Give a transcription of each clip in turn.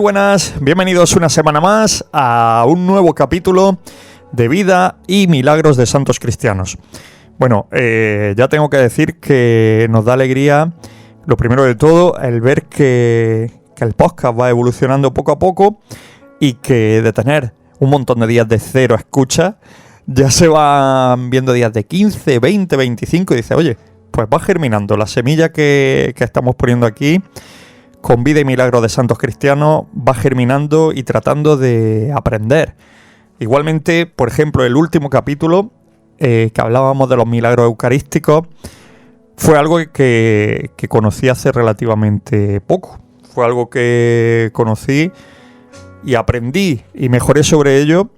buenas, bienvenidos una semana más a un nuevo capítulo de Vida y Milagros de Santos Cristianos. Bueno, ya tengo que decir que nos da alegría, lo primero de todo, el ver que el podcast va evolucionando poco a poco y que de tener un montón de días de cero escucha, ya se van viendo días de 15, 20, 25 y dice, oye, pues va germinando la semilla que estamos poniendo aquí con Vida y Milagros de Santos Cristianos, va germinando y tratando de aprender. Igualmente, por ejemplo, el último capítulo que hablábamos de los milagros eucarísticos fue algo que conocí hace relativamente poco. Fue algo que conocí y aprendí y mejoré sobre ello,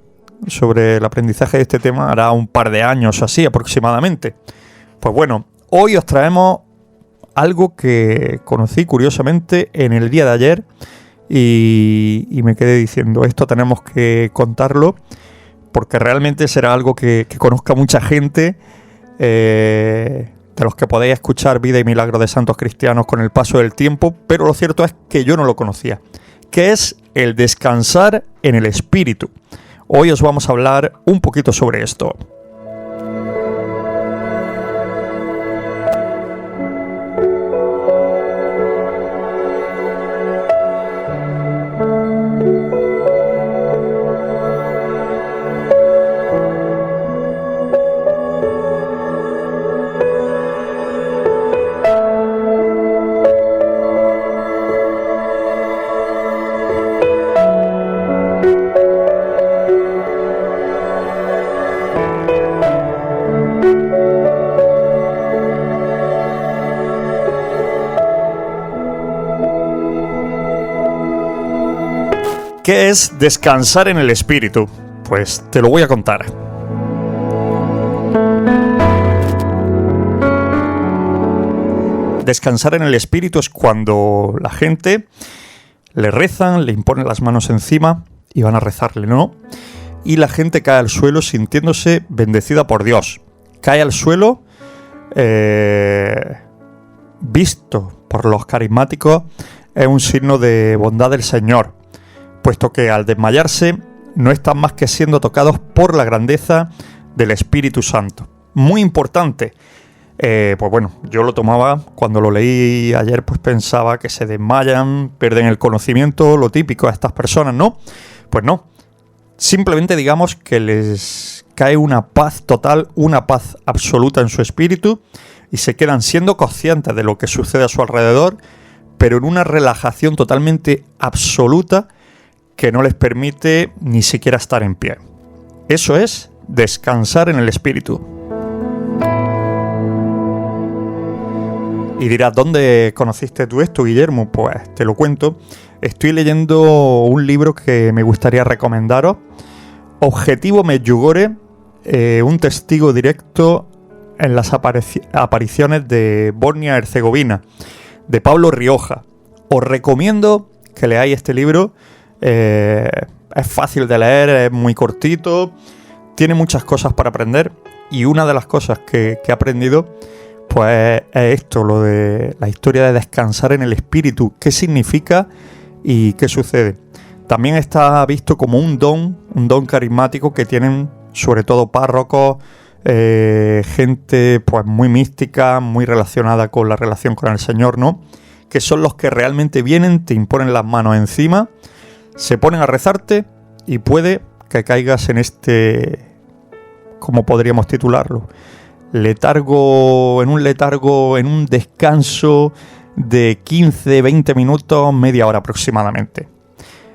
sobre el aprendizaje de este tema, hará un par de años así aproximadamente. Pues bueno, hoy os traemos algo que conocí curiosamente en el día de ayer y me quedé diciendo, esto tenemos que contarlo porque realmente será algo que conozca mucha gente, de los que podéis escuchar Vida y Milagros de Santos Cristianos con el paso del tiempo, pero lo cierto es que yo no lo conocía, que es el descansar en el espíritu. Hoy os vamos a hablar un poquito sobre esto. ¿Qué es descansar en el espíritu? Pues te lo voy a contar. Descansar en el espíritu es cuando la gente le rezan, le imponen las manos encima y van a rezarle, ¿no? Y la gente cae al suelo sintiéndose bendecida por Dios. Cae al suelo, visto por los carismáticos, es un signo de bondad del Señor, puesto que al desmayarse no están más que siendo tocados por la grandeza del Espíritu Santo. Muy importante. Pues bueno, yo lo tomaba, cuando lo leí ayer, pues pensaba que se desmayan, pierden el conocimiento, lo típico a estas personas, ¿no? Pues no. Simplemente digamos que les cae una paz total, una paz absoluta en su espíritu y se quedan siendo conscientes de lo que sucede a su alrededor, pero en una relajación totalmente absoluta que no les permite ni siquiera estar en pie. Eso es descansar en el espíritu. Y dirás, ¿dónde conociste tú esto, Guillermo? Pues te lo cuento. Estoy leyendo un libro que me gustaría recomendaros. Objetivo Medjugorje, un testigo directo en las apariciones de Bosnia-Herzegovina, de Pablo Rioja. Os recomiendo que leáis este libro. Es fácil de leer, es muy cortito, tiene muchas cosas para aprender y una de las cosas que he aprendido pues es esto, lo de la historia de descansar en el espíritu, qué significa y qué sucede. También está visto como un don carismático que tienen sobre todo párrocos, gente pues muy mística, muy relacionada con la relación con el Señor, ¿no? Que son los que realmente vienen, te imponen las manos encima, se ponen a rezarte y puede que caigas en este, ¿cómo podríamos titularlo? En un descanso de 15, 20 minutos, media hora aproximadamente.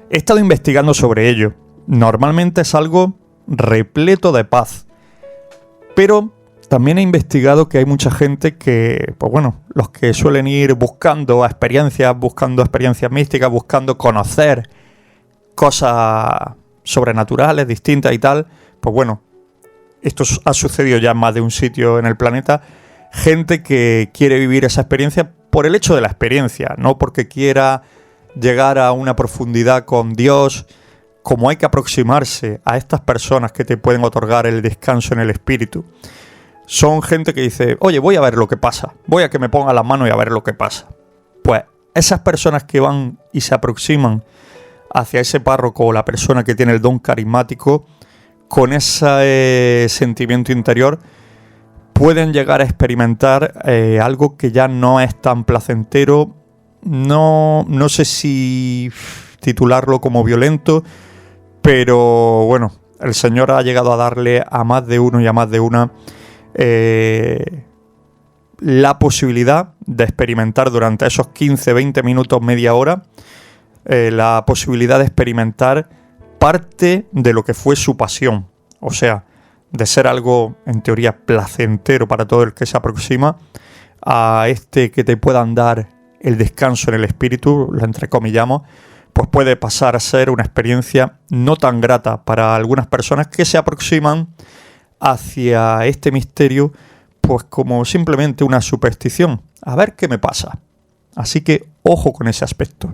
He estado investigando sobre ello. Normalmente es algo repleto de paz. Pero también he investigado que hay mucha gente que, pues bueno, los que suelen ir buscando experiencias místicas, buscando conocer cosas sobrenaturales, distintas y tal, pues bueno, esto ha sucedido ya en más de un sitio en el planeta, gente que quiere vivir esa experiencia por el hecho de la experiencia, no porque quiera llegar a una profundidad con Dios. Como hay que aproximarse a estas personas que te pueden otorgar el descanso en el espíritu, son gente que dice, oye, voy a ver lo que pasa, voy a que me ponga las manos y a ver lo que pasa. Pues esas personas que van y se aproximan hacia ese párroco o la persona que tiene el don carismático, con ese sentimiento interior, pueden llegar a experimentar algo que ya no es tan placentero. No sé si titularlo como violento, pero bueno, el Señor ha llegado a darle a más de uno y a más de una la posibilidad de experimentar durante esos 15, 20 minutos, media hora, la posibilidad de experimentar parte de lo que fue su pasión. O sea, de ser algo, en teoría, placentero para todo el que se aproxima, a que te puedan dar el descanso en el espíritu, lo entrecomillamos, pues puede pasar a ser una experiencia no tan grata para algunas personas que se aproximan hacia este misterio pues como simplemente una superstición. A ver qué me pasa. Así que ojo con ese aspecto.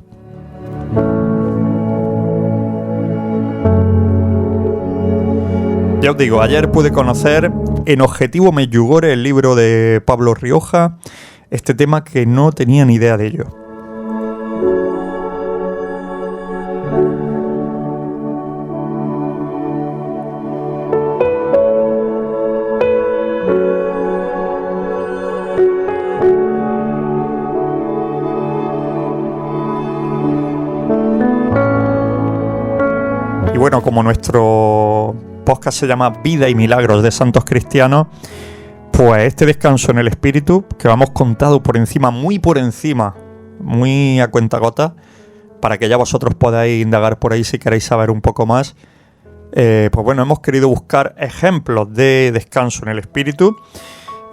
Ya os digo, ayer pude conocer en Objetivo Medjugorje, el libro de Pablo Rioja, este tema que no tenía ni idea de ello. Y bueno, como nuestro podcast se llama Vida y Milagros de Santos Cristianos, pues este descanso en el espíritu, que vamos contado por encima, muy a cuentagotas, para que ya vosotros podáis indagar por ahí si queréis saber un poco más, pues bueno, hemos querido buscar ejemplos de descanso en el espíritu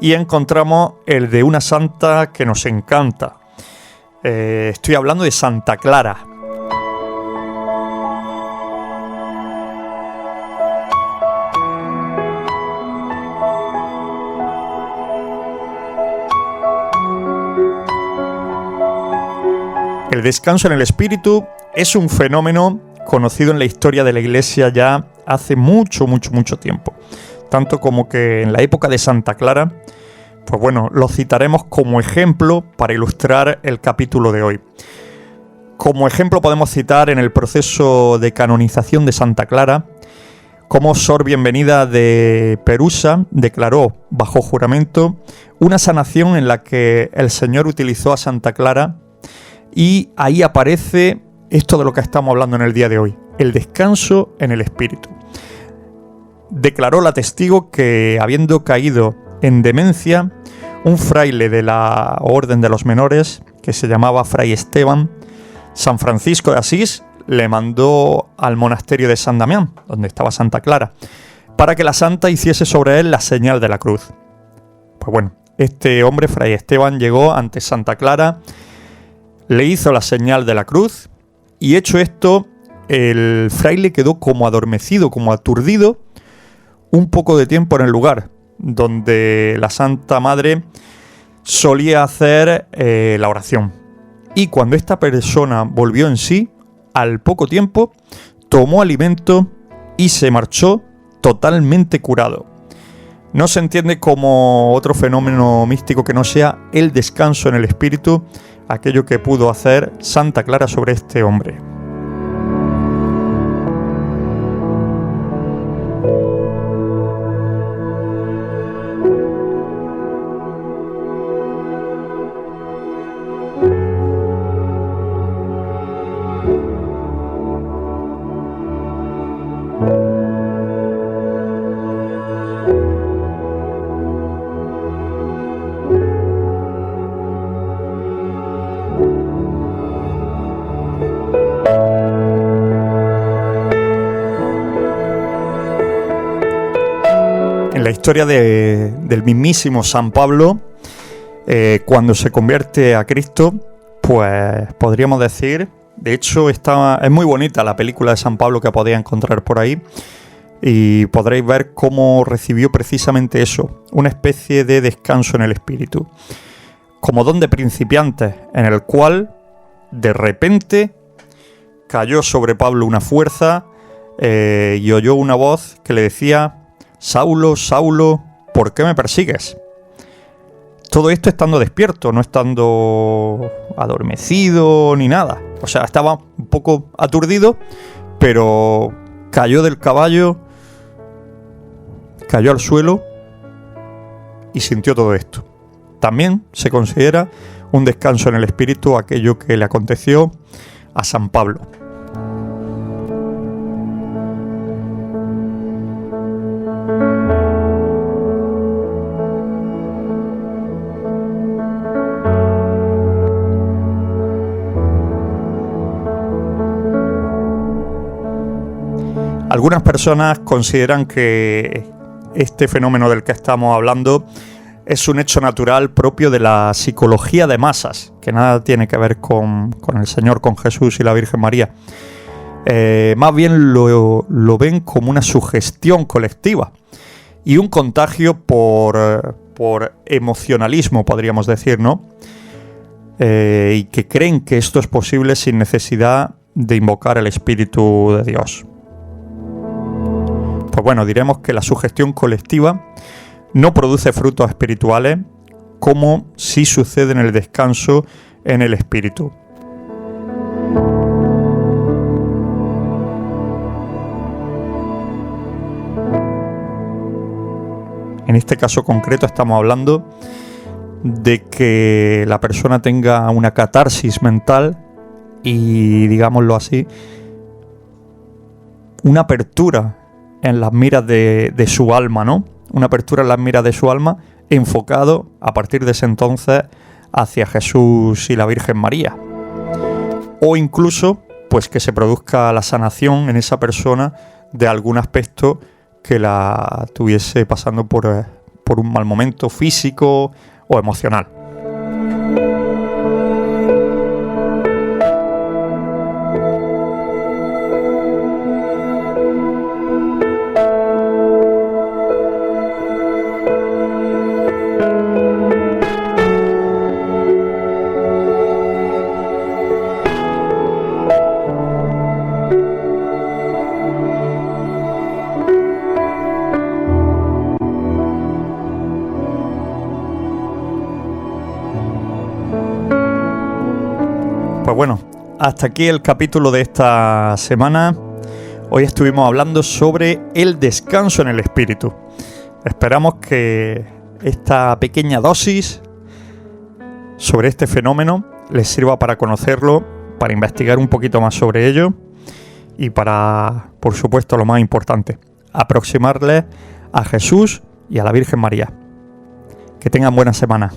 y encontramos el de una santa que nos encanta. Estoy hablando de Santa Clara. El descanso en el espíritu es un fenómeno conocido en la historia de la Iglesia ya hace mucho tiempo. Tanto como que en la época de Santa Clara, pues bueno, lo citaremos como ejemplo para ilustrar el capítulo de hoy. Como ejemplo podemos citar en el proceso de canonización de Santa Clara, cómo Sor Bienvenida de Perusa declaró bajo juramento una sanación en la que el Señor utilizó a Santa Clara. Y ahí aparece esto de lo que estamos hablando en el día de hoy, el descanso en el espíritu. Declaró la testigo que, habiendo caído en demencia, un fraile de la Orden de los Menores, que se llamaba Fray Esteban, San Francisco de Asís, le mandó al monasterio de San Damián, donde estaba Santa Clara, para que la santa hiciese sobre él la señal de la cruz. Pues bueno, este hombre, Fray Esteban, llegó ante Santa Clara, le hizo la señal de la cruz y hecho esto, el fraile quedó como adormecido, como aturdido, un poco de tiempo en el lugar donde la Santa Madre solía hacer la oración. Y cuando esta persona volvió en sí, al poco tiempo, tomó alimento y se marchó totalmente curado. No se entiende como otro fenómeno místico que no sea el descanso en el espíritu, aquello que pudo hacer Santa Clara sobre este hombre. En la historia del mismísimo San Pablo, cuando se convierte a Cristo, pues podríamos decir, de hecho es muy bonita la película de San Pablo que podéis encontrar por ahí, y podréis ver cómo recibió precisamente eso, una especie de descanso en el espíritu, como don de principiantes, en el cual de repente cayó sobre Pablo una fuerza y oyó una voz que le decía: Saulo, Saulo, ¿por qué me persigues? Todo esto estando despierto, no estando adormecido ni nada. O sea, estaba un poco aturdido, pero cayó del caballo, cayó al suelo y sintió todo esto. También se considera un descanso en el espíritu aquello que le aconteció a San Pablo. Algunas personas consideran que este fenómeno del que estamos hablando es un hecho natural propio de la psicología de masas, que nada tiene que ver con el Señor, con Jesús y la Virgen María. Más bien lo ven como una sugestión colectiva y un contagio por emocionalismo, podríamos decir, ¿no? Y que creen que esto es posible sin necesidad de invocar el Espíritu de Dios. Pues bueno, diremos que la sugestión colectiva no produce frutos espirituales como sí sucede en el descanso en el espíritu. En este caso concreto estamos hablando de que la persona tenga una catarsis mental y, digámoslo así, una apertura en las miras de su alma, ¿no? Una apertura en las miras de su alma, enfocado a partir de ese entonces hacia Jesús y la Virgen María. O incluso, pues que se produzca la sanación en esa persona de algún aspecto que la estuviese pasando por un mal momento físico o emocional. Pues bueno, hasta aquí el capítulo de esta semana. Hoy estuvimos hablando sobre el descanso en el espíritu. Esperamos que esta pequeña dosis sobre este fenómeno les sirva para conocerlo, para investigar un poquito más sobre ello y para, por supuesto, lo más importante, aproximarles a Jesús y a la Virgen María. Que tengan buena semana.